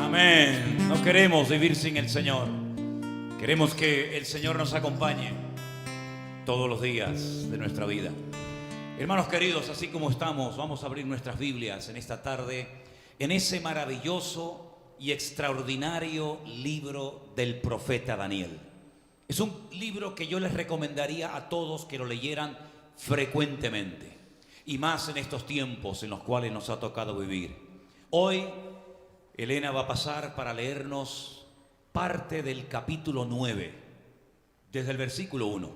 Amén. No queremos vivir sin el Señor. Queremos que el Señor nos acompañe todos los días de nuestra vida. Hermanos queridos, así como estamos, vamos a abrir nuestras Biblias en esta tarde en ese maravilloso y extraordinario libro del profeta Daniel. Es un libro que yo les recomendaría a todos que lo leyeran frecuentemente, y más en estos tiempos en los cuales nos ha tocado vivir. Hoy Elena va a pasar para leernos parte del capítulo 9, desde el versículo 1.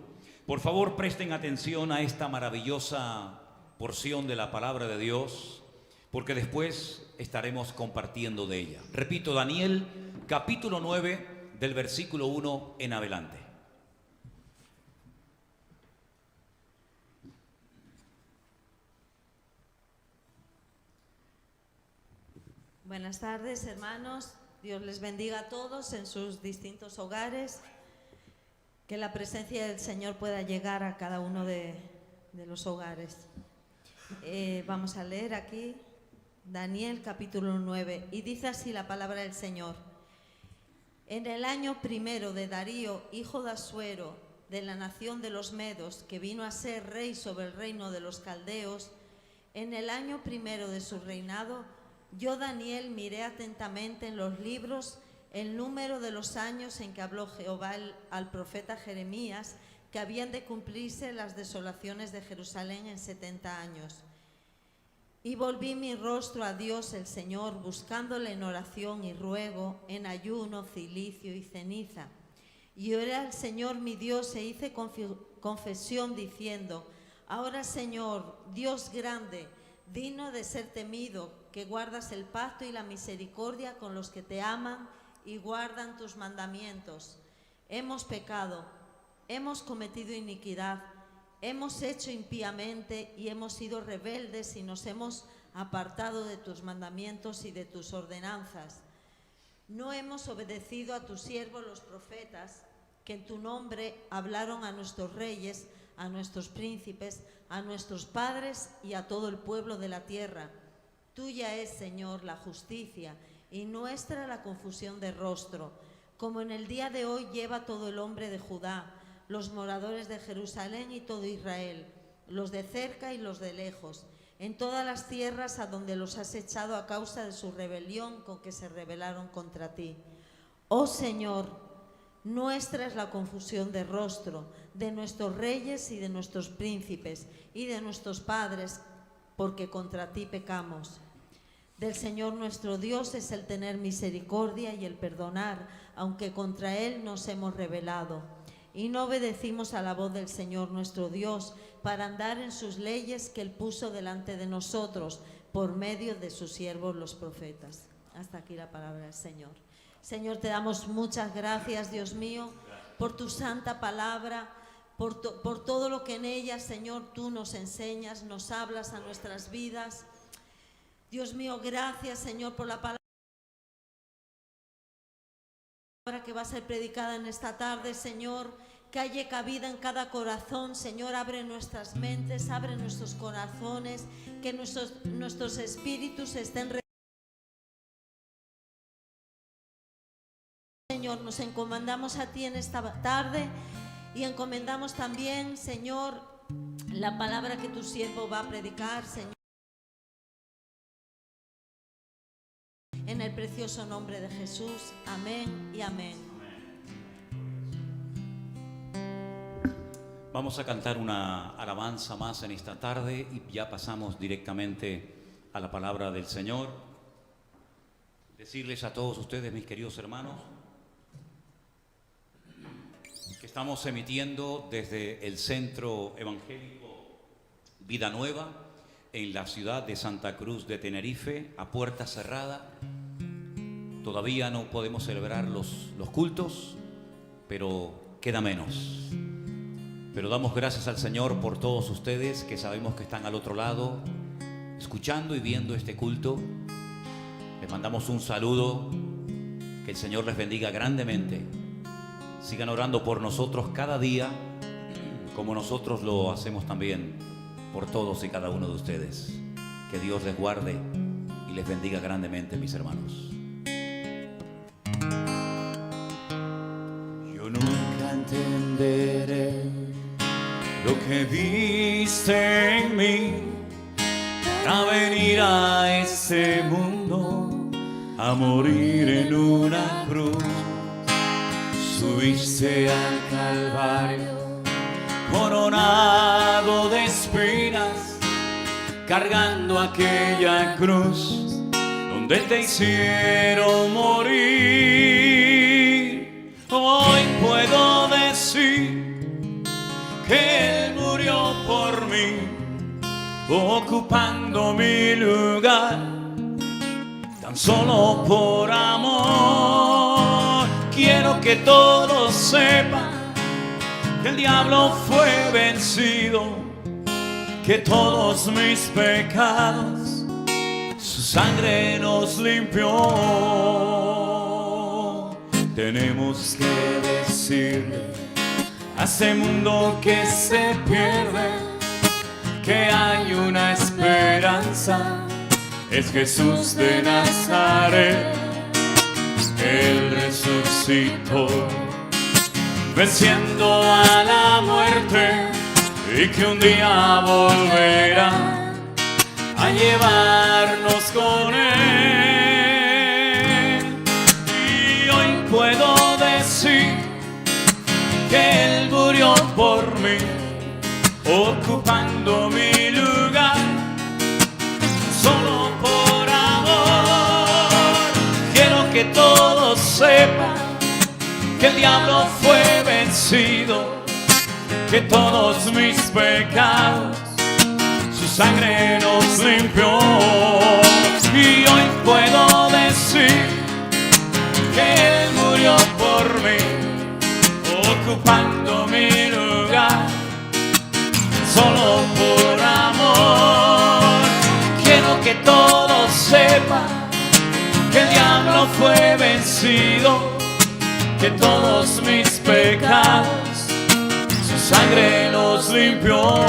Por favor, presten atención a esta maravillosa porción de la palabra de Dios, porque después estaremos compartiendo de ella. Repito, Daniel, capítulo 9, del versículo 1 en adelante. Buenas tardes, hermanos. Dios les bendiga a todos en sus distintos hogares. Que la presencia del Señor pueda llegar a cada uno de los hogares. Vamos a leer aquí Daniel capítulo 9, y dice así la palabra del Señor. En el año primero de Darío, hijo de Asuero, de la nación de los Medos, que vino a ser rey sobre el reino de los caldeos, en el año primero de su reinado, yo, Daniel, miré atentamente en los libros el número de los años en que habló Jehová al profeta Jeremías, que habían de cumplirse las desolaciones de Jerusalén en 70 años. Y volví mi rostro a Dios el Señor, buscándole en oración y ruego, en ayuno, cilicio y ceniza. Y oré al Señor mi Dios e hice confesión diciendo: ahora, Señor, Dios grande, digno de ser temido, que guardas el pacto y la misericordia con los que te aman y guardan tus mandamientos. Hemos pecado, hemos cometido iniquidad, hemos hecho impíamente y hemos sido rebeldes y nos hemos apartado de tus mandamientos y de tus ordenanzas. No hemos obedecido a tus siervos los profetas, que en tu nombre hablaron a nuestros reyes, a nuestros príncipes, a nuestros padres y a todo el pueblo de la tierra. Tuya es, Señor, la justicia, y nuestra la confusión de rostro, como en el día de hoy lleva todo el hombre de Judá, los moradores de Jerusalén y todo Israel, los de cerca y los de lejos, en todas las tierras a donde los has echado a causa de su rebelión con que se rebelaron contra ti. Oh Señor, nuestra es la confusión de rostro, de nuestros reyes y de nuestros príncipes y de nuestros padres, porque contra ti pecamos. Del Señor nuestro Dios es el tener misericordia y el perdonar, aunque contra Él nos hemos rebelado. Y no obedecimos a la voz del Señor nuestro Dios para andar en sus leyes que Él puso delante de nosotros por medio de sus siervos los profetas. Hasta aquí la palabra del Señor. Señor, te damos muchas gracias, Dios mío, por tu santa palabra, por todo lo que en ella, Señor, tú nos enseñas, nos hablas a nuestras vidas. Dios mío, gracias, Señor, por la palabra que va a ser predicada en esta tarde, Señor, que haya cabida en cada corazón. Señor, abre nuestras mentes, abre nuestros corazones, que nuestros espíritus estén. Señor, nos encomendamos a ti en esta tarde y encomendamos también, Señor, la palabra que tu siervo va a predicar, Señor. En el precioso nombre de Jesús. Amén y amén. Vamos a cantar una alabanza más en esta tarde y ya pasamos directamente a la palabra del Señor. Decirles a todos ustedes, mis queridos hermanos, que estamos emitiendo desde el Centro Evangélico Vida Nueva, en la ciudad de Santa Cruz de Tenerife, a puerta cerrada. Todavía no podemos celebrar los cultos, pero queda menos. Pero damos gracias al Señor por todos ustedes que sabemos que están al otro lado, escuchando y viendo este culto. Les mandamos un saludo, que el Señor les bendiga grandemente. Sigan orando por nosotros cada día, como nosotros lo hacemos también por todos y cada uno de ustedes. Que Dios les guarde y les bendiga grandemente, mis hermanos. lo que viste en mí para venir a este mundo a morir en una cruz. Subiste al Calvario coronado de espinas, cargando aquella cruz donde te hicieron morir. Hoy puedo decir que Él murió por mí, ocupando mi lugar, tan solo por amor. Quiero que todos sepan que el diablo fue vencido, que todos mis pecados su sangre nos limpió. Tenemos que decirle a este mundo que se pierde que hay una esperanza. Es Jesús de Nazaret, Él resucitó, venciendo a la muerte, y que un día volverá a llevarnos con Él. Y hoy puedo decir que Él murió por mí, ocupando mi lugar, solo por amor. Quiero que todos sepan que el diablo fue vencido, que todos mis pecados su sangre nos limpió. Y hoy puedo decir que Él murió por mí, ocupando mi lugar, solo por amor. Quiero que todos sepan que el diablo fue vencido, que todos mis pecados su sangre los limpió.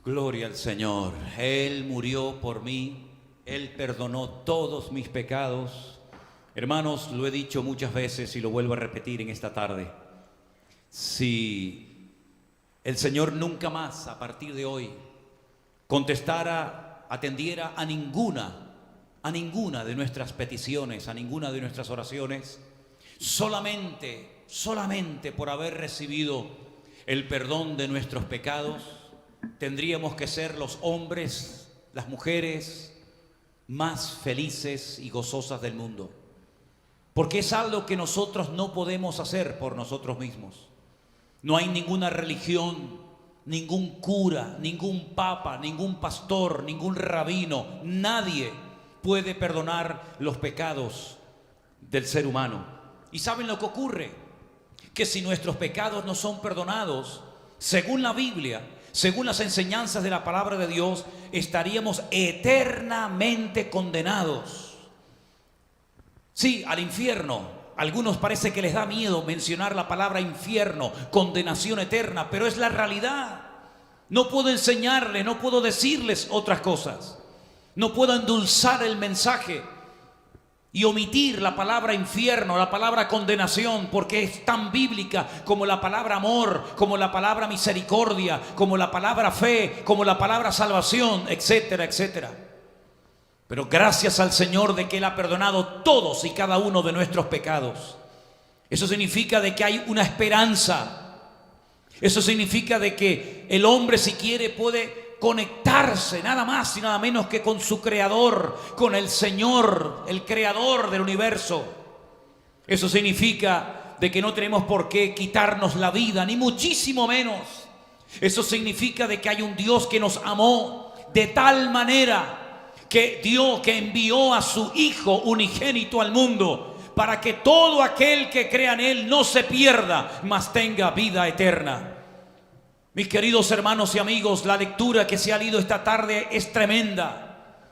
Gloria al Señor. Él murió por mí, Él perdonó todos mis pecados. Hermanos, lo he dicho muchas veces y lo vuelvo a repetir en esta tarde. Si el Señor nunca más, a partir de hoy, contestara, atendiera a ninguna de nuestras peticiones, a ninguna de nuestras oraciones, solamente por haber recibido el perdón de nuestros pecados, tendríamos que ser los hombres, las mujeres más felices y gozosas del mundo. Porque es algo que nosotros no podemos hacer por nosotros mismos. No hay ninguna religión, ningún cura, ningún papa, ningún pastor, ningún rabino, nadie puede perdonar los pecados del ser humano. ¿Y saben lo que ocurre? Que si nuestros pecados no son perdonados, según la Biblia, según las enseñanzas de la palabra de Dios, estaríamos eternamente condenados. Sí, al infierno. Algunos parece que les da miedo mencionar la palabra infierno, condenación eterna, pero es la realidad. No puedo enseñarles, no puedo decirles otras cosas. No puedo endulzar el mensaje y omitir la palabra infierno, la palabra condenación, porque es tan bíblica como la palabra amor, como la palabra misericordia, como la palabra fe, como la palabra salvación, etcétera, etcétera. Pero gracias al Señor de que Él ha perdonado todos y cada uno de nuestros pecados. Eso significa de que hay una esperanza. Eso significa de que el hombre, si quiere, puede conectarse nada más y nada menos que con su Creador, con el Señor, el Creador del universo. Eso significa de que no tenemos por qué quitarnos la vida, ni muchísimo menos. Eso significa de que hay un Dios que nos amó de tal manera que envió a su Hijo unigénito al mundo para que todo aquel que crea en Él no se pierda, mas tenga vida eterna. Mis queridos hermanos y amigos, la lectura que se ha leído esta tarde es tremenda.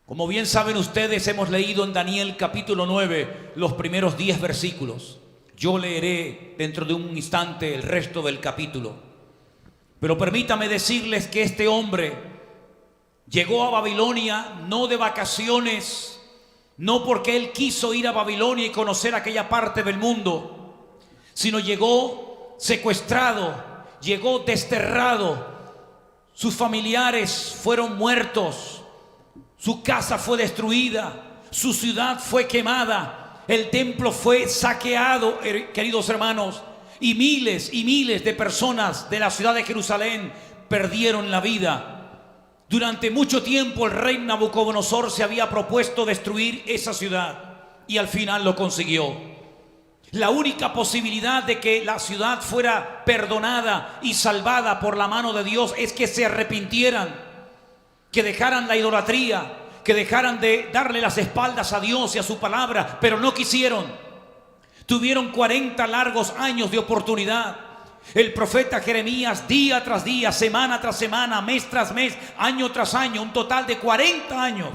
Como bien saben ustedes, hemos leído en Daniel capítulo 9 los primeros 10 versículos. Yo leeré dentro de un instante el resto del capítulo. Pero permítame decirles que este hombre llegó a Babilonia no de vacaciones, no porque él quiso ir a Babilonia y conocer aquella parte del mundo, sino llegó secuestrado, llegó desterrado. Sus familiares fueron muertos, su casa fue destruida, su ciudad fue quemada, el templo fue saqueado, queridos hermanos, y miles de personas de la ciudad de Jerusalén perdieron la vida. Durante mucho tiempo el rey Nabucodonosor se había propuesto destruir esa ciudad y al final lo consiguió. La única posibilidad de que la ciudad fuera perdonada y salvada por la mano de Dios es que se arrepintieran, que dejaran la idolatría, que dejaran de darle las espaldas a Dios y a su palabra, pero no quisieron. Tuvieron 40 largos años de oportunidad. El profeta Jeremías, día tras día, semana tras semana, mes tras mes, año tras año, un total de 40 años,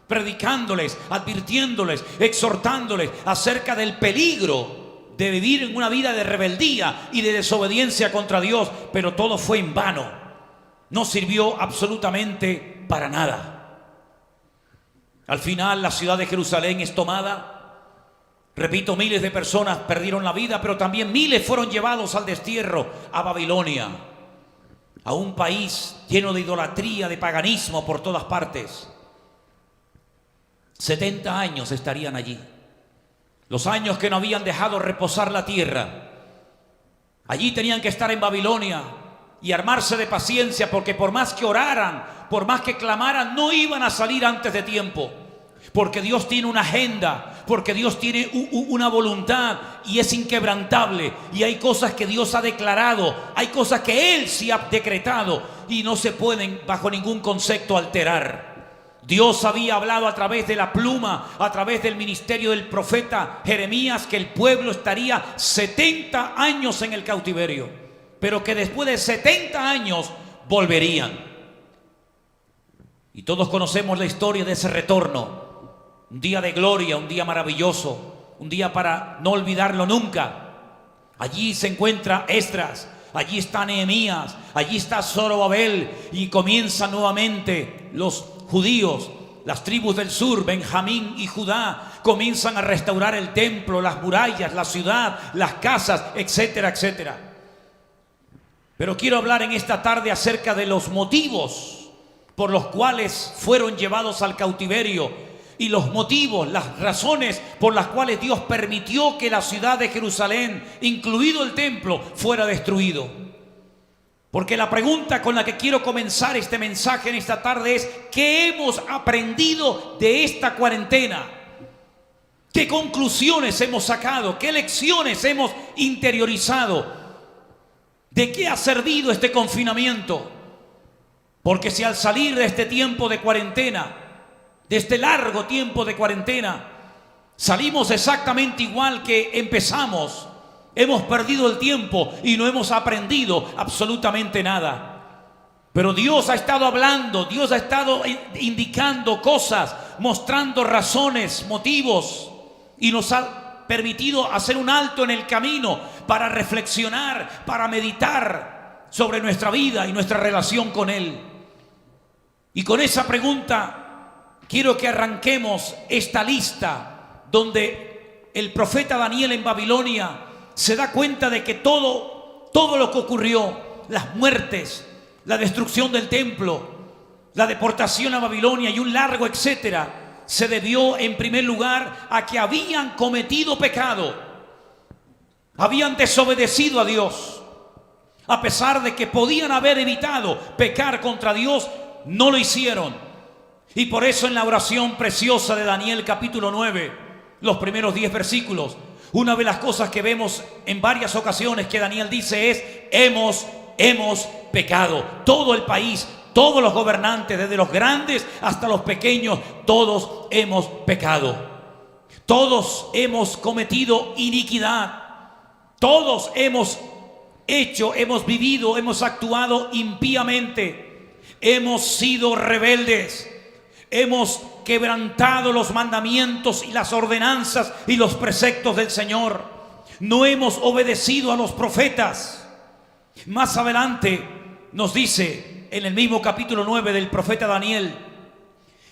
predicándoles, advirtiéndoles, exhortándoles acerca del peligro de vivir en una vida de rebeldía y de desobediencia contra Dios. Pero todo fue en vano, no sirvió absolutamente para nada. Al final la ciudad de Jerusalén es tomada. Repito, miles de personas perdieron la vida, pero también miles fueron llevados al destierro a Babilonia, a un país lleno de idolatría, de paganismo por todas partes. 70 años estarían allí, los años que no habían dejado reposar la tierra. Allí tenían que estar en Babilonia y armarse de paciencia, porque por más que oraran, por más que clamaran, no iban a salir antes de tiempo. Porque Dios tiene una agenda, porque Dios tiene una voluntad y es inquebrantable. Y hay cosas que Dios ha declarado, hay cosas que Él sí ha decretado y no se pueden bajo ningún concepto alterar. Dios había hablado a través de la pluma, a través del ministerio del profeta Jeremías, que el pueblo estaría 70 años en el cautiverio, pero que después de 70 años volverían. Y todos conocemos la historia de ese retorno. Un día de gloria, un día maravilloso, un día para no olvidarlo nunca. Allí se encuentra Esdras, allí está Nehemías, allí está Zorobabel, y comienzan nuevamente los judíos, las tribus del sur, Benjamín y Judá, comienzan a restaurar el templo, las murallas, la ciudad, las casas, etcétera, etcétera. Pero quiero hablar en esta tarde acerca de los motivos por los cuales fueron llevados al cautiverio, y los motivos, las razones por las cuales Dios permitió que la ciudad de Jerusalén, incluido el templo, fuera destruido. Porque la pregunta con la que quiero comenzar este mensaje en esta tarde es: ¿qué hemos aprendido de esta cuarentena? ¿Qué conclusiones hemos sacado? ¿Qué lecciones hemos interiorizado? ¿De qué ha servido este confinamiento? Porque si al salir de este tiempo de cuarentena, de este largo tiempo de cuarentena, salimos exactamente igual que empezamos, hemos perdido el tiempo y no hemos aprendido absolutamente nada. Pero Dios ha estado hablando, Dios ha estado indicando cosas, mostrando razones, motivos, y nos ha permitido hacer un alto en el camino para reflexionar, para meditar sobre nuestra vida y nuestra relación con Él. Y con esa pregunta quiero que arranquemos esta lista donde el profeta Daniel en Babilonia se da cuenta de que todo lo que ocurrió, las muertes, la destrucción del templo, la deportación a Babilonia y un largo etcétera, se debió en primer lugar a que habían cometido pecado, habían desobedecido a Dios. A pesar de que podían haber evitado pecar contra Dios, no lo hicieron. Y por eso en la oración preciosa de Daniel capítulo 9, los primeros 10 versículos, una de las cosas que vemos en varias ocasiones que Daniel dice es: hemos pecado. Todo el país, todos los gobernantes, desde los grandes hasta los pequeños, todos hemos pecado. Todos hemos cometido iniquidad. Todos hemos vivido, hemos actuado impíamente. Hemos sido rebeldes. Hemos quebrantado los mandamientos y las ordenanzas y los preceptos del Señor. No hemos obedecido a los profetas. Más adelante, nos dice en el mismo capítulo 9 del profeta Daniel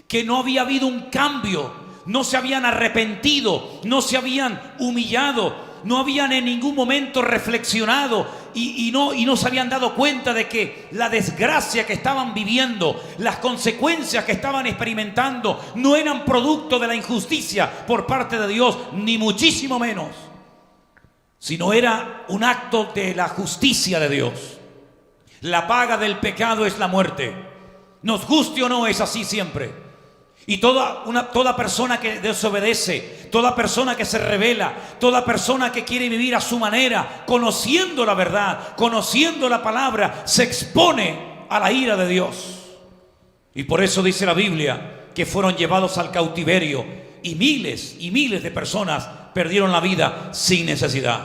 que no había habido un cambio, no se habían arrepentido, no se habían humillado, no habían en ningún momento reflexionado y no se habían dado cuenta de que la desgracia que estaban viviendo, las consecuencias que estaban experimentando, no eran producto de la injusticia por parte de Dios, ni muchísimo menos, sino era un acto de la justicia de Dios. La paga del pecado es la muerte. Nos guste o no, es así siempre. Y toda persona que desobedece, toda persona que se rebela, toda persona que quiere vivir a su manera, conociendo la verdad, conociendo la palabra, se expone a la ira de Dios. Y por eso dice la Biblia que fueron llevados al cautiverio y miles de personas perdieron la vida sin necesidad.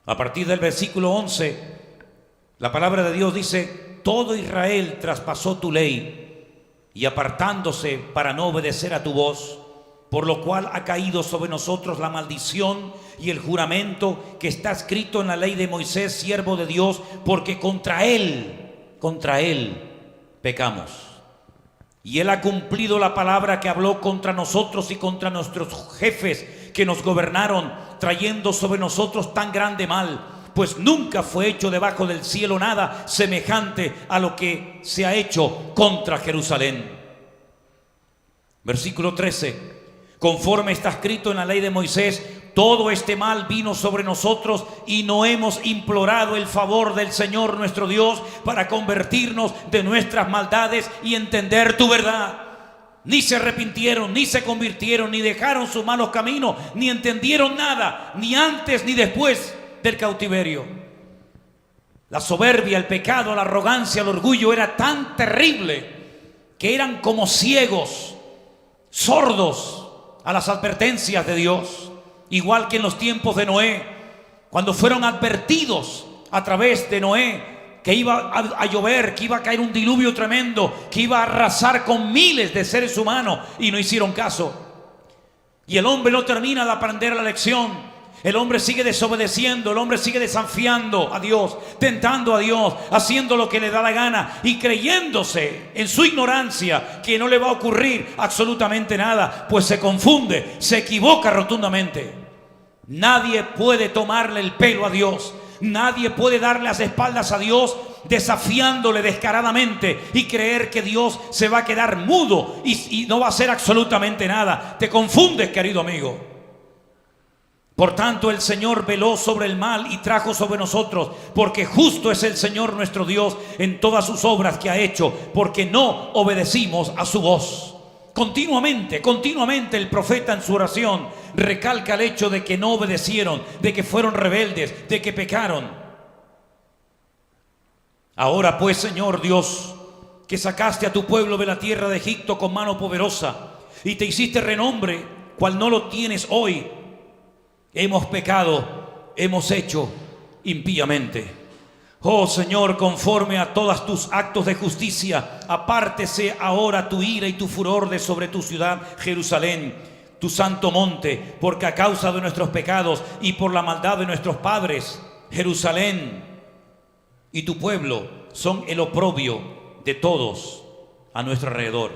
A partir del versículo 11, la palabra de Dios dice: todo Israel traspasó tu ley y apartándose para no obedecer a tu voz, por lo cual ha caído sobre nosotros la maldición y el juramento que está escrito en la ley de Moisés, siervo de Dios, porque contra él pecamos. Y él ha cumplido la palabra que habló contra nosotros y contra nuestros jefes que nos gobernaron, trayendo sobre nosotros tan grande mal, pues nunca fue hecho debajo del cielo nada semejante a lo que se ha hecho contra Jerusalén. Versículo 13. Conforme está escrito en la ley de Moisés, todo este mal vino sobre nosotros y no hemos implorado el favor del Señor nuestro Dios para convertirnos de nuestras maldades y entender tu verdad. Ni se arrepintieron, ni se convirtieron, ni dejaron sus malos caminos, ni entendieron nada, ni antes ni después del cautiverio. La soberbia, el pecado, la arrogancia, el orgullo era tan terrible que eran como ciegos, sordos a las advertencias de Dios. Igual que en los tiempos de Noé, cuando fueron advertidos a través de Noé que iba a llover, que iba a caer un diluvio tremendo, que iba a arrasar con miles de seres humanos, y no hicieron caso. Y el hombre no termina de aprender la lección. El hombre sigue desobedeciendo, el hombre sigue desafiando a Dios, tentando a Dios, haciendo lo que le da la gana y creyéndose en su ignorancia que no le va a ocurrir absolutamente nada, pues se confunde, se equivoca rotundamente. Nadie puede tomarle el pelo a Dios, nadie puede darle las espaldas a Dios desafiándole descaradamente y creer que Dios se va a quedar mudo y no va a hacer absolutamente nada. Te confundes, querido amigo. Por tanto, el Señor veló sobre el mal y trajo sobre nosotros, porque justo es el Señor nuestro Dios en todas sus obras que ha hecho, porque no obedecimos a su voz. Continuamente el profeta en su oración recalca el hecho de que no obedecieron, de que fueron rebeldes, de que pecaron. Ahora pues, Señor Dios, que sacaste a tu pueblo de la tierra de Egipto con mano poderosa y te hiciste renombre, cual no lo tienes hoy, hemos pecado, hemos hecho impíamente. Oh Señor, conforme a todos tus actos de justicia, apártese ahora tu ira y tu furor de sobre tu ciudad Jerusalén, tu santo monte, porque a causa de nuestros pecados y por la maldad de nuestros padres, Jerusalén y tu pueblo son el oprobio de todos a nuestro alrededor.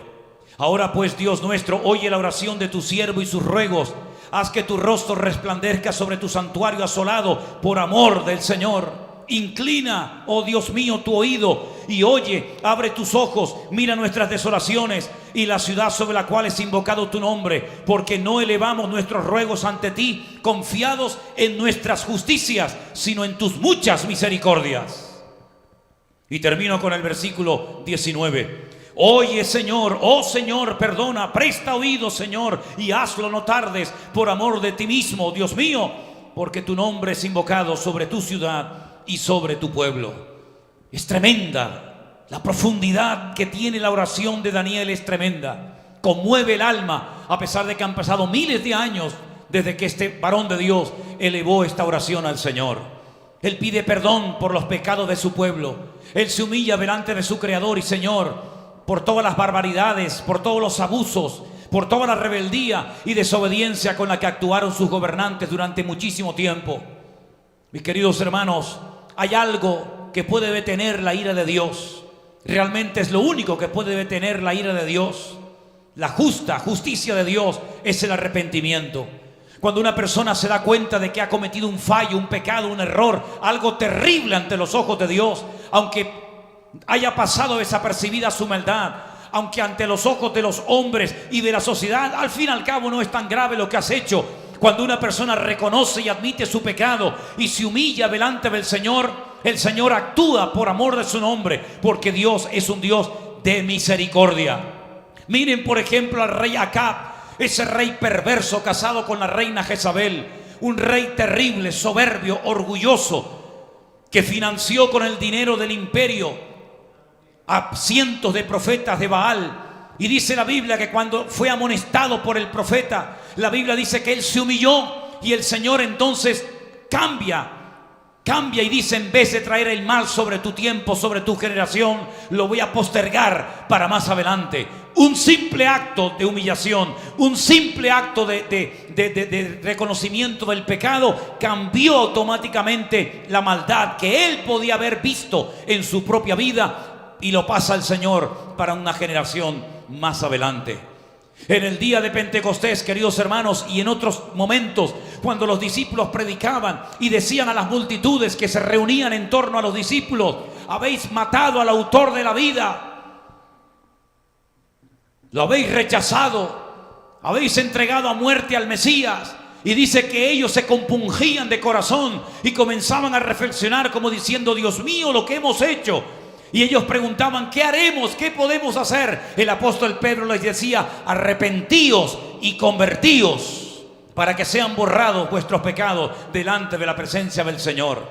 Ahora pues, Dios nuestro, oye la oración de tu siervo y sus ruegos. Haz que tu rostro resplandezca sobre tu santuario asolado por amor del Señor. Inclina, oh Dios mío, tu oído y oye, abre tus ojos, mira nuestras desolaciones y la ciudad sobre la cual es invocado tu nombre, porque no elevamos nuestros ruegos ante ti, confiados en nuestras justicias, sino en tus muchas misericordias. Y termino con el versículo 19. Oye, Señor, oh Señor, perdona, presta oído, Señor, y hazlo, no tardes, por amor de ti mismo, Dios mío, porque tu nombre es invocado sobre tu ciudad y sobre tu pueblo. Es tremenda, la profundidad que tiene la oración de Daniel es tremenda, conmueve el alma, a pesar de que han pasado miles de años desde que este varón de Dios elevó esta oración al Señor. Él pide perdón por los pecados de su pueblo, él se humilla delante de su Creador y Señor, por todas las barbaridades, por todos los abusos, por toda la rebeldía y desobediencia con la que actuaron sus gobernantes durante muchísimo tiempo. Mis queridos hermanos, hay algo que puede detener la ira de Dios. Realmente es lo único que puede detener la ira de Dios. La justicia de Dios es el arrepentimiento. Cuando una persona se da cuenta de que ha cometido un fallo, un pecado, un error, algo terrible ante los ojos de Dios, aunque haya pasado desapercibida su maldad, aunque ante los ojos de los hombres y de la sociedad, al fin y al cabo no es tan grave lo que has hecho. Cuando una persona reconoce y admite su pecado y se humilla delante del Señor, el Señor actúa por amor de su nombre, porque Dios es un Dios de misericordia. Miren por ejemplo al rey Acab, ese rey perverso casado con la reina Jezabel, un rey terrible, soberbio, orgulloso, que financió con el dinero del imperio a cientos de profetas de Baal. Y dice la Biblia que cuando fue amonestado por el profeta, la Biblia dice que él se humilló y el Señor entonces cambia y dice: en vez de traer el mal sobre tu tiempo, sobre tu generación, lo voy a postergar para más adelante. Un simple acto de humillación, un simple acto de reconocimiento del pecado cambió automáticamente la maldad que él podía haber visto en su propia vida, y lo pasa el Señor para una generación más adelante. En el día de Pentecostés, queridos hermanos, y en otros momentos, cuando los discípulos predicaban y decían a las multitudes que se reunían en torno a los discípulos: habéis matado al autor de la vida, lo habéis rechazado, habéis entregado a muerte al Mesías. Y dice que ellos se compungían de corazón y comenzaban a reflexionar como diciendo: Dios mío, lo que hemos hecho. Y ellos preguntaban: ¿qué haremos? ¿Qué podemos hacer? El apóstol Pedro les decía: arrepentíos y convertíos para que sean borrados vuestros pecados delante de la presencia del Señor.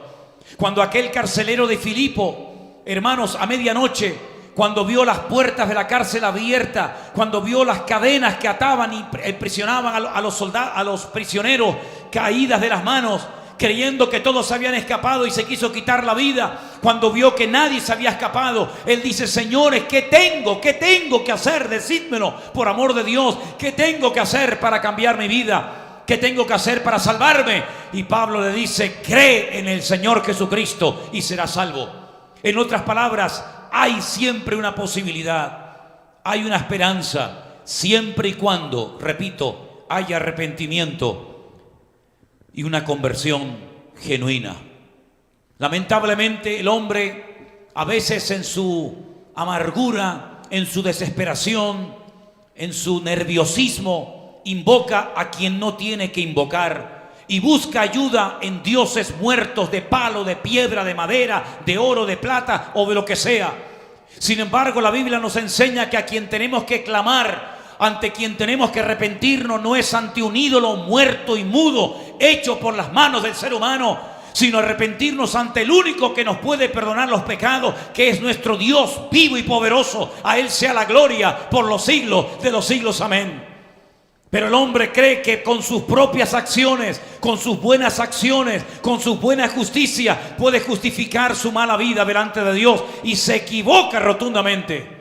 Cuando aquel carcelero de Filipo, hermanos, a medianoche, cuando vio las puertas de la cárcel abiertas, cuando vio las cadenas que ataban y prisionaban a los soldados, a los prisioneros, caídas de las manos, creyendo que todos habían escapado, y se quiso quitar la vida, cuando vio que nadie se había escapado, él dice: señores, ¿qué tengo que hacer? Decídmelo, por amor de Dios. ¿Qué tengo que hacer para cambiar mi vida? ¿Qué tengo que hacer para salvarme? Y Pablo le dice: cree en el Señor Jesucristo y serás salvo. En otras palabras, hay siempre una posibilidad, hay una esperanza, siempre y cuando, repito, haya arrepentimiento y una conversión genuina. Lamentablemente el hombre, a veces en su amargura, en su desesperación, en su nerviosismo, invoca a quien no tiene que invocar y busca ayuda en dioses muertos de palo, de piedra, de madera, de oro, de plata o de lo que sea. Sin embargo, la Biblia nos enseña que a quien tenemos que clamar, ante quien tenemos que arrepentirnos, no es ante un ídolo muerto y mudo hecho por las manos del ser humano, sino arrepentirnos ante el único que nos puede perdonar los pecados, que es nuestro Dios vivo y poderoso. A Él sea la gloria por los siglos de los siglos. Amén. Pero el hombre cree que con sus propias acciones, con sus buenas acciones, con su buena justicia, puede justificar su mala vida delante de Dios, y se equivoca rotundamente.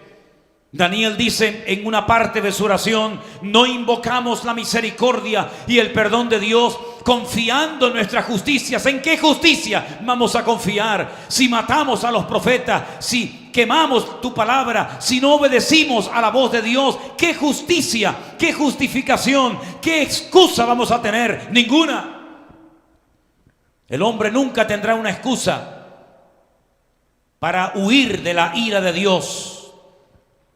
Daniel dice en una parte de su oración: no invocamos la misericordia y el perdón de Dios confiando en nuestras justicias. ¿En qué justicia vamos a confiar? Si matamos a los profetas, si quemamos tu palabra, si no obedecimos a la voz de Dios, ¿qué justicia, qué justificación, qué excusa vamos a tener? Ninguna. El hombre nunca tendrá una excusa para huir de la ira de Dios.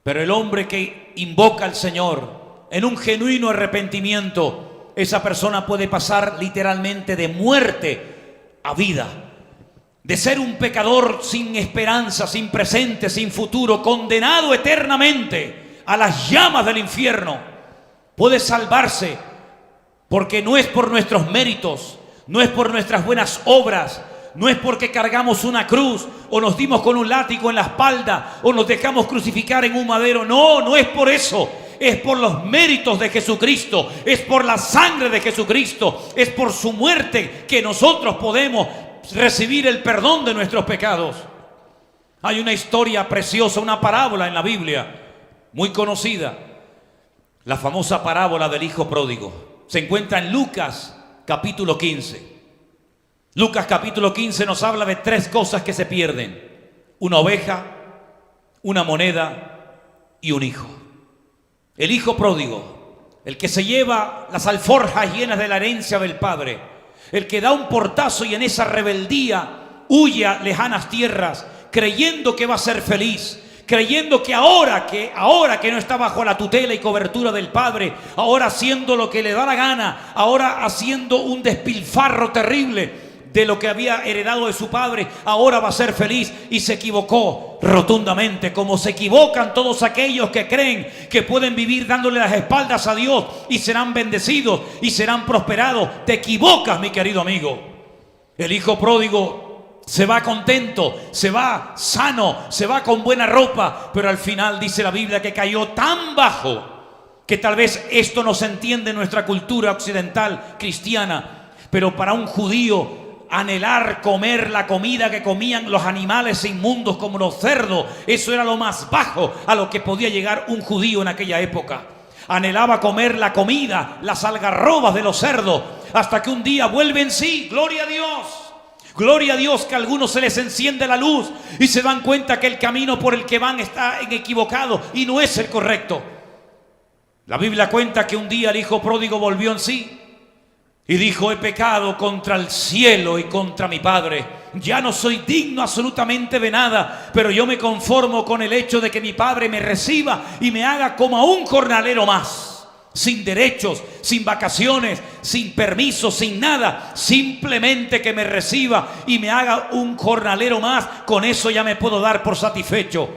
Pero el hombre que invoca al Señor en un genuino arrepentimiento, esa persona puede pasar literalmente de muerte a vida. De ser un pecador sin esperanza, sin presente, sin futuro, condenado eternamente a las llamas del infierno, puede salvarse, porque no es por nuestros méritos, no es por nuestras buenas obras, no es porque cargamos una cruz o nos dimos con un látigo en la espalda o nos dejamos crucificar en un madero. No, no es por eso. Es por los méritos de Jesucristo, es por la sangre de Jesucristo, es por su muerte que nosotros podemos recibir el perdón de nuestros pecados. Hay una historia preciosa, una parábola en la Biblia muy conocida, la famosa parábola del hijo pródigo. Se encuentra en Lucas capítulo 15. Lucas capítulo 15 nos habla de 3 cosas que se pierden: una oveja, una moneda y un hijo. El hijo pródigo, el que se lleva las alforjas llenas de la herencia del padre, el que da un portazo y en esa rebeldía huye a lejanas tierras, creyendo que va a ser feliz, creyendo que ahora que no está bajo la tutela y cobertura del Padre, ahora haciendo lo que le da la gana, ahora haciendo un despilfarro terrible de lo que había heredado de su padre, ahora va a ser feliz, y se equivocó rotundamente, como se equivocan todos aquellos que creen que pueden vivir dándole las espaldas a Dios y serán bendecidos y serán prosperados. Te equivocas, mi querido amigo. El hijo pródigo se va contento, se va sano, se va con buena ropa, pero al final dice la Biblia que cayó tan bajo que tal vez esto no se entiende en nuestra cultura occidental cristiana, pero para un judío anhelar comer la comida que comían los animales inmundos como los cerdos, eso era lo más bajo a lo que podía llegar un judío en aquella época. Anhelaba comer la comida, las algarrobas de los cerdos, hasta que un día vuelve en sí. Gloria a Dios. Gloria a Dios, que a algunos se les enciende la luz y se dan cuenta que el camino por el que van está equivocado y no es el correcto. La Biblia cuenta que un día el hijo pródigo volvió en sí y dijo: he pecado contra el cielo y contra mi padre. Ya no soy digno absolutamente de nada, pero yo me conformo con el hecho de que mi padre me reciba y me haga como a un jornalero más, sin derechos, sin vacaciones, sin permiso, sin nada. Simplemente que me reciba y me haga un jornalero más, con eso ya me puedo dar por satisfecho.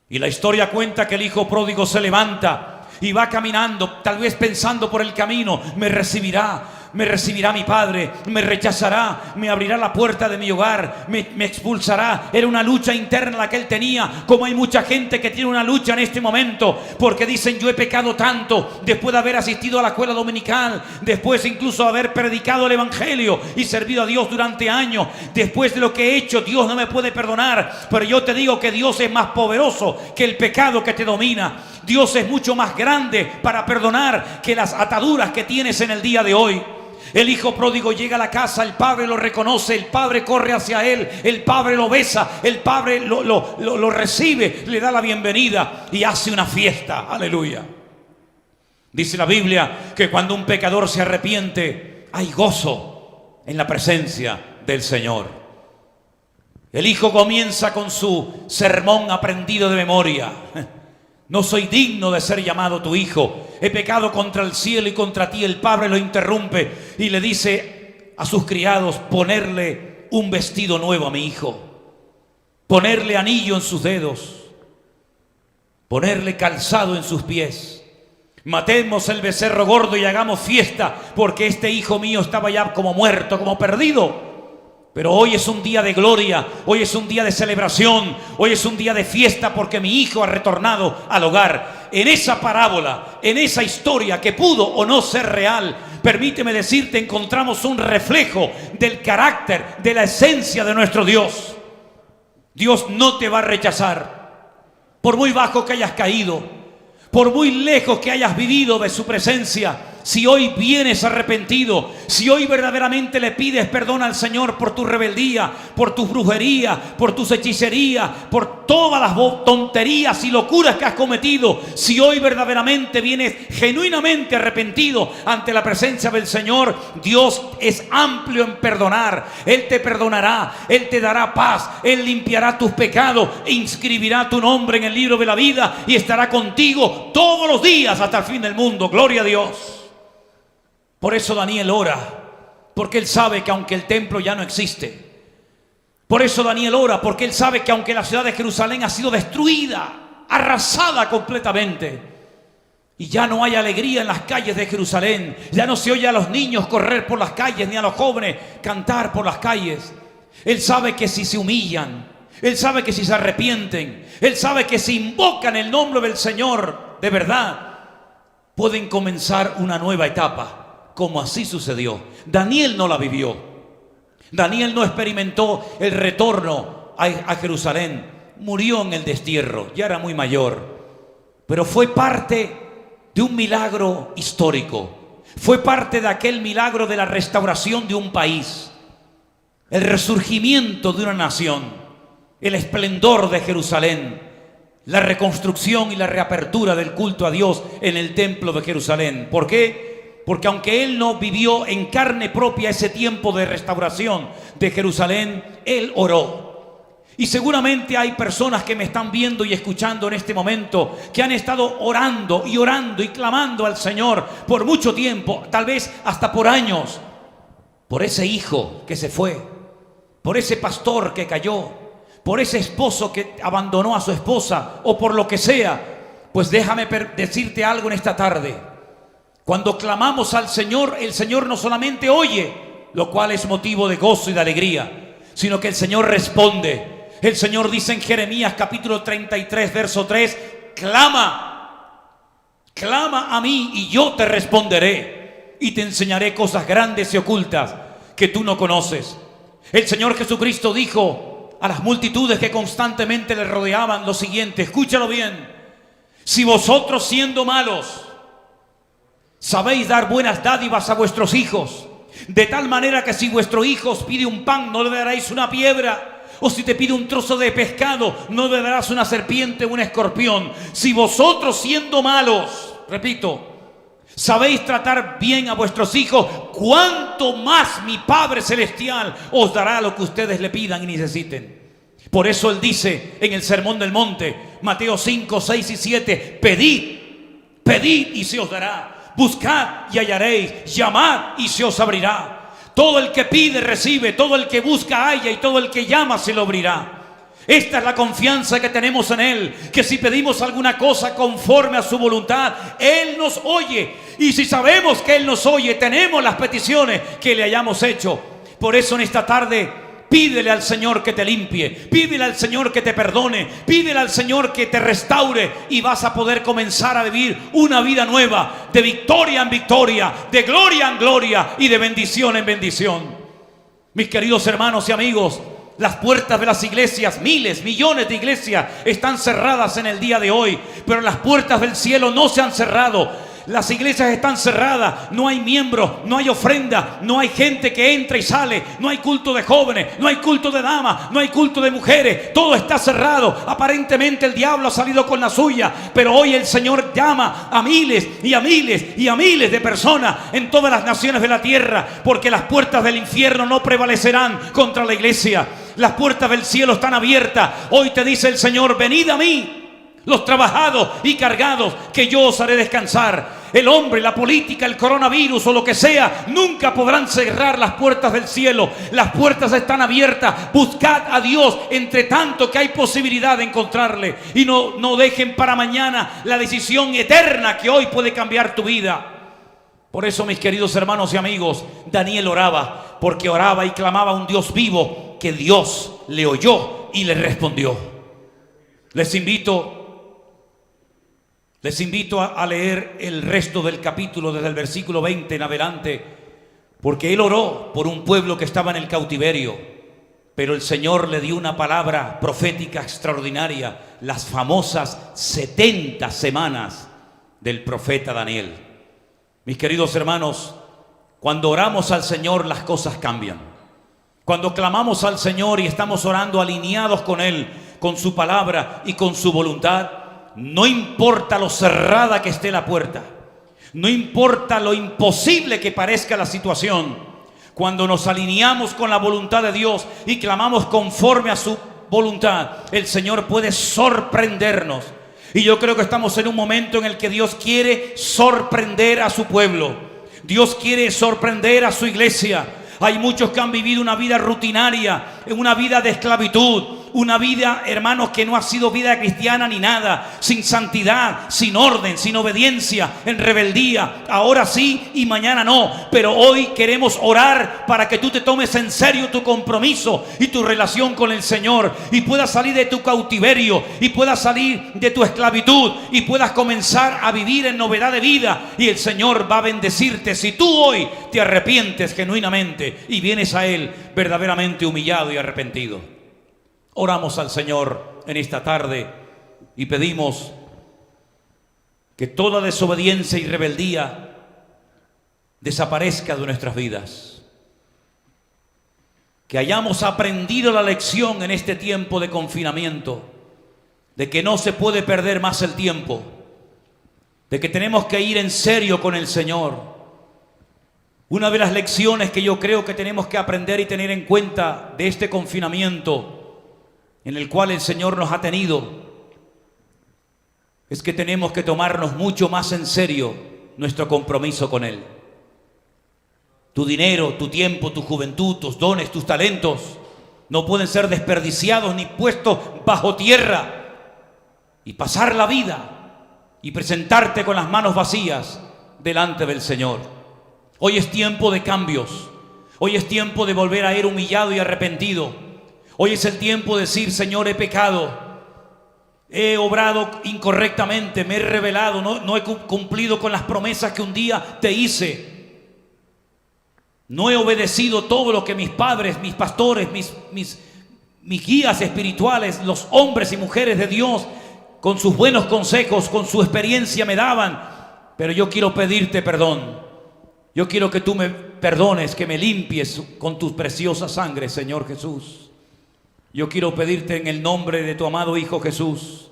Y la historia cuenta que el hijo pródigo se levanta y va caminando, tal vez pensando por el camino: me recibirá mi padre, me rechazará, me abrirá la puerta de mi hogar, me expulsará. Era una lucha interna la que él tenía, como hay mucha gente que tiene una lucha en este momento, porque dicen: yo he pecado tanto, después de haber asistido a la escuela dominical, después incluso de haber predicado el evangelio y servido a Dios durante años, después de lo que he hecho, Dios no me puede perdonar. Pero yo te digo que Dios es más poderoso que el pecado que te domina. Dios es mucho más grande para perdonar que las ataduras que tienes en el día de hoy. El hijo pródigo llega a la casa, el padre lo reconoce, el padre corre hacia él, el padre lo besa, el padre lo recibe, le da la bienvenida y hace una fiesta. Aleluya. Dice la Biblia que cuando un pecador se arrepiente, hay gozo en la presencia del Señor. El hijo comienza con su sermón aprendido de memoria: no soy digno de ser llamado tu hijo, he pecado contra el cielo y contra ti. El padre lo interrumpe y le dice a sus criados: ponerle un vestido nuevo a mi hijo, ponerle anillo en sus dedos, ponerle calzado en sus pies. Matemos el becerro gordo y hagamos fiesta, porque este hijo mío estaba ya como muerto, como perdido. Pero hoy es un día de gloria, hoy es un día de celebración, hoy es un día de fiesta, porque mi hijo ha retornado al hogar. En esa parábola, en esa historia que pudo o no ser real, permíteme decirte, encontramos un reflejo del carácter, de la esencia de nuestro Dios. Dios no te va a rechazar, por muy bajo que hayas caído, por muy lejos que hayas vivido de su presencia. Si hoy vienes arrepentido, si hoy verdaderamente le pides perdón al Señor por tu rebeldía, por tu brujería, por tus hechicerías, por todas las tonterías y locuras que has cometido, si hoy verdaderamente vienes genuinamente arrepentido ante la presencia del Señor, Dios es amplio en perdonar. Él te perdonará, Él te dará paz, Él limpiará tus pecados, inscribirá tu nombre en el libro de la vida y estará contigo todos los días hasta el fin del mundo. Gloria a Dios. Por eso Daniel ora, porque él sabe que aunque el templo ya no existe, por eso Daniel ora, porque él sabe que aunque la ciudad de Jerusalén ha sido destruida, arrasada completamente, y ya no hay alegría en las calles de Jerusalén, ya no se oye a los niños correr por las calles, ni a los jóvenes cantar por las calles. Él sabe que si se humillan, él sabe que si se arrepienten, él sabe que si invocan el nombre del Señor de verdad, pueden comenzar una nueva etapa. Como así sucedió. Daniel no la vivió. Daniel no experimentó el retorno a Jerusalén. Murió en el destierro, ya era muy mayor. Pero fue parte de un milagro histórico. Fue parte de aquel milagro de la restauración de un país. el resurgimiento de una nación, el esplendor de Jerusalén, la reconstrucción y la reapertura del culto a Dios en el templo de Jerusalén. ¿Por qué? Porque aunque él no vivió en carne propia ese tiempo de restauración de Jerusalén, él oró. Y seguramente hay personas que me están viendo y escuchando en este momento que han estado orando y clamando al Señor por mucho tiempo, tal vez hasta por años, por ese hijo que se fue, por ese pastor que cayó, por ese esposo que abandonó a su esposa o por lo que sea. Pues déjame decirte algo en esta tarde. Cuando clamamos al Señor, el Señor no solamente oye, lo cual es motivo de gozo y de alegría, sino que el Señor responde. El Señor dice en Jeremías capítulo 33 verso 3: clama a mí y yo te responderé y te enseñaré cosas grandes y ocultas que tú no conoces. El Señor Jesucristo dijo a las multitudes que constantemente le rodeaban lo siguiente, escúchalo bien: si vosotros siendo malos sabéis dar buenas dádivas a vuestros hijos, de tal manera que si vuestro hijo os pide un pan no le daréis una piedra, o si te pide un trozo de pescado no le darás una serpiente o un escorpión. Si vosotros siendo malos, repito, sabéis tratar bien a vuestros hijos, cuánto más mi Padre Celestial os dará lo que ustedes le pidan y necesiten. Por eso Él dice en el Sermón del Monte, Mateo 5, 6 y 7, pedid y se os dará, buscad y hallaréis, llamad y se os abrirá. Todo el que pide recibe, todo el que busca halla y todo el que llama se lo abrirá. Esta es la confianza que tenemos en Él, que si pedimos alguna cosa conforme a su voluntad, Él nos oye. Y si sabemos que Él nos oye, tenemos las peticiones que le hayamos hecho. Por eso en esta tarde pídele al Señor que te limpie, pídele al Señor que te perdone, pídele al Señor que te restaure, y vas a poder comenzar a vivir una vida nueva, de victoria en victoria, de gloria en gloria y de bendición en bendición. Mis queridos hermanos y amigos, las puertas de las iglesias, miles, millones de iglesias están cerradas en el día de hoy, pero las puertas del cielo no se han cerrado. Las iglesias están cerradas, no hay miembros, no hay ofrenda, no hay gente que entra y sale, no hay culto de jóvenes, no hay culto de damas, no hay culto de mujeres, todo está cerrado. Aparentemente el diablo ha salido con la suya, pero hoy el Señor llama a miles y a miles y a miles de personas en todas las naciones de la tierra, porque las puertas del infierno no prevalecerán contra la iglesia. Las puertas del cielo están abiertas. Hoy te dice el Señor: venid a mí, los trabajados y cargados, que yo os haré descansar. El hombre, la política, el coronavirus o lo que sea, nunca podrán cerrar las puertas del cielo. Las puertas están abiertas. Buscad a Dios entre tanto que hay posibilidad de encontrarle. Y no dejen para mañana la decisión eterna que hoy puede cambiar tu vida. Por eso, mis queridos hermanos y amigos, Daniel oraba, porque oraba y clamaba a un Dios vivo, que Dios le oyó y le respondió. Les invito a leer el resto del capítulo desde el versículo 20 en adelante, porque él oró por un pueblo que estaba en el cautiverio, pero el Señor le dio una palabra profética extraordinaria, las famosas 70 semanas del profeta Daniel. Mis queridos hermanos, cuando oramos al Señor, las cosas cambian. Cuando clamamos al Señor y estamos orando alineados con Él, con su palabra y con su voluntad, no importa lo cerrada que esté la puerta, no importa lo imposible que parezca la situación, cuando nos alineamos con la voluntad de Dios y clamamos conforme a su voluntad, el Señor puede sorprendernos. Y yo creo que estamos en un momento en el que Dios quiere sorprender a su pueblo. Dios quiere sorprender a su iglesia. Hay muchos que han vivido una vida rutinaria, una vida de esclavitud, una vida, hermanos, que no ha sido vida cristiana ni nada, sin santidad, sin orden, sin obediencia, en rebeldía. Ahora sí y mañana no, pero hoy queremos orar para que tú te tomes en serio tu compromiso y tu relación con el Señor, y puedas salir de tu cautiverio, y puedas salir de tu esclavitud, y puedas comenzar a vivir en novedad de vida, y el Señor va a bendecirte si tú hoy te arrepientes genuinamente y vienes a Él verdaderamente humillado y arrepentido. Oramos al Señor en esta tarde y pedimos que toda desobediencia y rebeldía desaparezca de nuestras vidas. que hayamos aprendido la lección en este tiempo de confinamiento, de que no se puede perder más el tiempo, de que tenemos que ir en serio con el Señor. Una de las lecciones que yo creo que tenemos que aprender y tener en cuenta de este confinamiento en el cual el Señor nos ha tenido, es que tenemos que tomarnos mucho más en serio nuestro compromiso con Él. Tu dinero, tu tiempo, tu juventud, tus dones, tus talentos no pueden ser desperdiciados ni puestos bajo tierra y pasar la vida y presentarte con las manos vacías delante del Señor. Hoy es tiempo de cambios. Hoy es tiempo de volver a ir humillado y arrepentido. Hoy es el tiempo de decir: Señor, he pecado. He obrado incorrectamente, me he rebelado, no he cumplido con las promesas que un día te hice. No he obedecido todo lo que mis padres, mis pastores, mis guías espirituales, los hombres y mujeres de Dios, con sus buenos consejos, con su experiencia me daban. Pero yo quiero pedirte perdón. Yo quiero que tú me perdones, que me limpies con tu preciosa sangre, Señor Jesús. Yo quiero pedirte en el nombre de tu amado Hijo Jesús,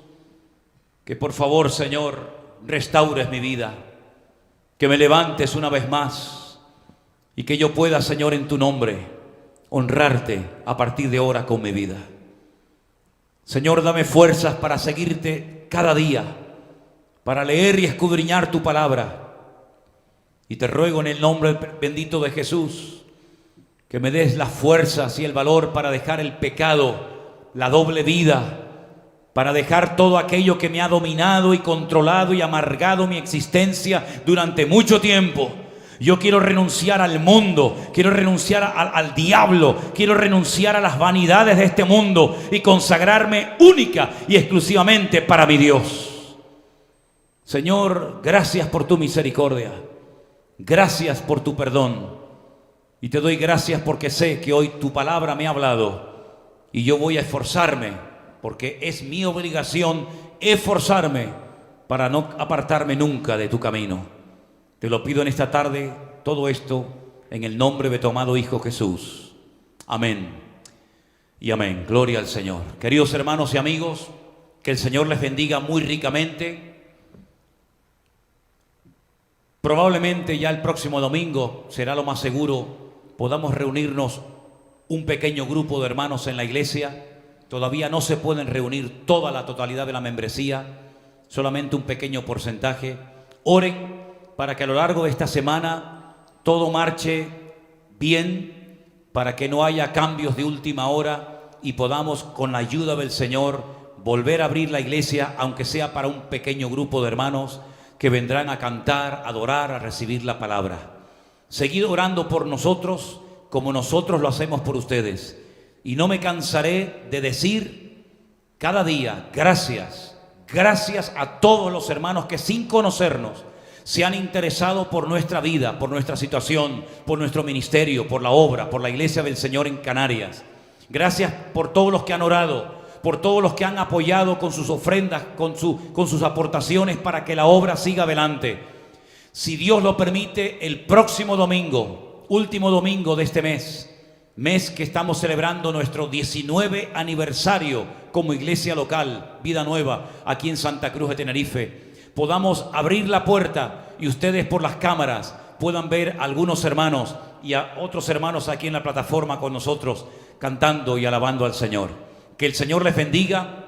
que por favor, Señor, restaures mi vida, que me levantes una vez más y que yo pueda, Señor, en tu nombre, honrarte a partir de ahora con mi vida. Señor, dame fuerzas para seguirte cada día, para leer y escudriñar tu palabra. Y te ruego en el nombre bendito de Jesús, que me des las fuerzas y el valor para dejar el pecado, la doble vida, para dejar todo aquello que me ha dominado y controlado y amargado mi existencia durante mucho tiempo. Yo quiero renunciar al mundo, quiero renunciar al diablo, quiero renunciar a las vanidades de este mundo y consagrarme única y exclusivamente para mi Dios. Señor, gracias por tu misericordia, gracias por tu perdón. Y te doy gracias porque sé que hoy tu palabra me ha hablado y yo voy a esforzarme, porque es mi obligación esforzarme para no apartarme nunca de tu camino. Te lo pido en esta tarde, todo esto en el nombre de tu amado Hijo Jesús. Amén y amén. Gloria al Señor. Queridos hermanos y amigos, que el Señor les bendiga muy ricamente. Probablemente ya el próximo domingo, será lo más seguro, podamos reunirnos un pequeño grupo de hermanos en la iglesia. Todavía no se pueden reunir toda la totalidad de la membresía, solamente un pequeño porcentaje. Oren para que a lo largo de esta semana todo marche bien, para que no haya cambios de última hora y podamos, con la ayuda del Señor, volver a abrir la iglesia, aunque sea para un pequeño grupo de hermanos que vendrán a cantar, a adorar, a recibir la palabra. Seguid orando por nosotros como nosotros lo hacemos por ustedes. Y no me cansaré de decir cada día gracias, gracias a todos los hermanos que sin conocernos se han interesado por nuestra vida, por nuestra situación, por nuestro ministerio, por la obra, por la iglesia del Señor en Canarias. Gracias por todos los que han orado, por todos los que han apoyado con sus ofrendas, con sus aportaciones para que la obra siga adelante. Si Dios lo permite, el próximo domingo, último domingo de este mes que estamos celebrando nuestro 19 aniversario como iglesia local, Vida Nueva, aquí en Santa Cruz de Tenerife, podamos abrir la puerta y ustedes por las cámaras puedan ver a algunos hermanos y a otros hermanos aquí en la plataforma con nosotros, cantando y alabando al Señor. Que el Señor les bendiga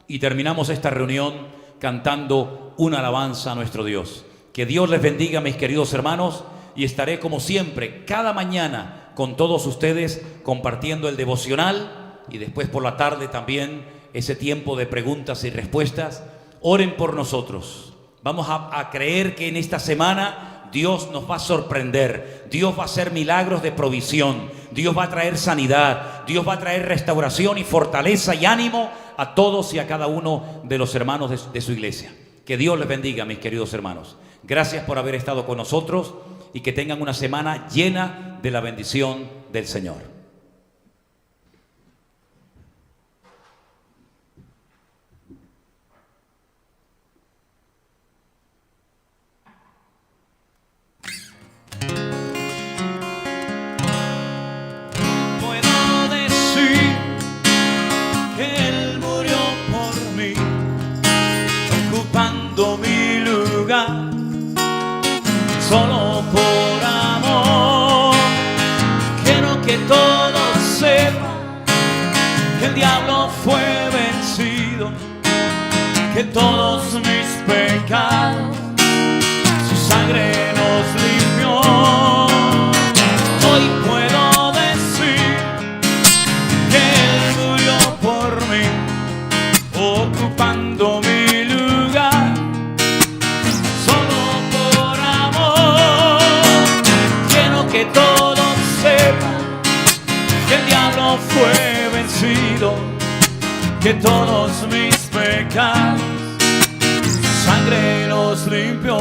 y terminamos esta reunión cantando una alabanza a nuestro Dios. Que Dios les bendiga, mis queridos hermanos, y estaré como siempre cada mañana con todos ustedes compartiendo el devocional y después por la tarde también ese tiempo de preguntas y respuestas. Oren por nosotros. Vamos a creer que en esta semana Dios nos va a sorprender. Dios va a hacer milagros de provisión. Dios va a traer sanidad. Dios va a traer restauración y fortaleza y ánimo a todos y a cada uno de los hermanos de su iglesia. Que Dios les bendiga, mis queridos hermanos. Gracias por haber estado con nosotros y que tengan una semana llena de la bendición del Señor. Puedo diablo fue vencido, que todos mis pecados su sangre nos limpió. Hoy puedo decir que Él murió por mí, ocupando mi lugar, solo por amor. Quiero que todos sepan que el diablo fue vencido, que todos mis pecados su sangre los limpió.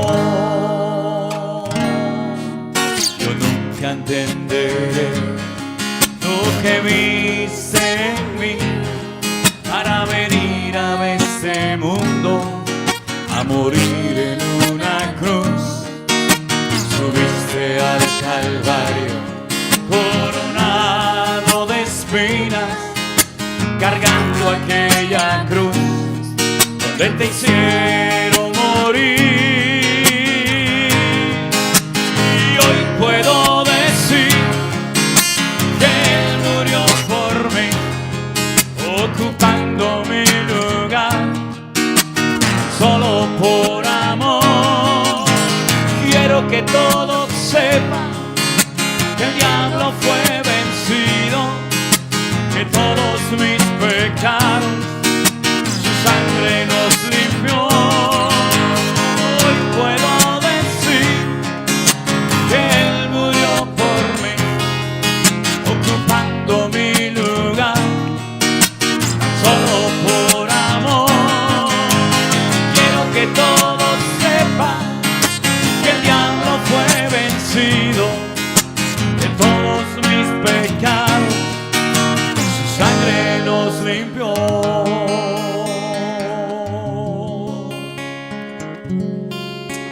Yo nunca entenderé lo que viste en mí para venir a este mundo a morir en una cruz. Subiste al Calvario coronado de espinas, cargando aquella cruz donde te hicieron morir. Y hoy puedo decir que Él murió por mí, ocupando mi lugar, solo por amor. Quiero que todos sepan que el diablo fue vencido, que todos mis pecados su sangre nos limpió. Hoy puedo decir que Él murió por mí, ocupando mi lugar, solo por amor. Quiero que todos sepan que el diablo fue vencido, que todos mis pecados su sangre los limpió.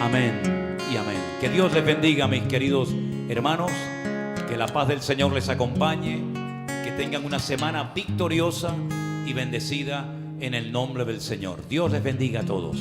Amén y amén. Que Dios les bendiga, mis queridos hermanos. Que la paz del Señor les acompañe. Que tengan una semana victoriosa y bendecida en el nombre del Señor. Dios les bendiga a todos.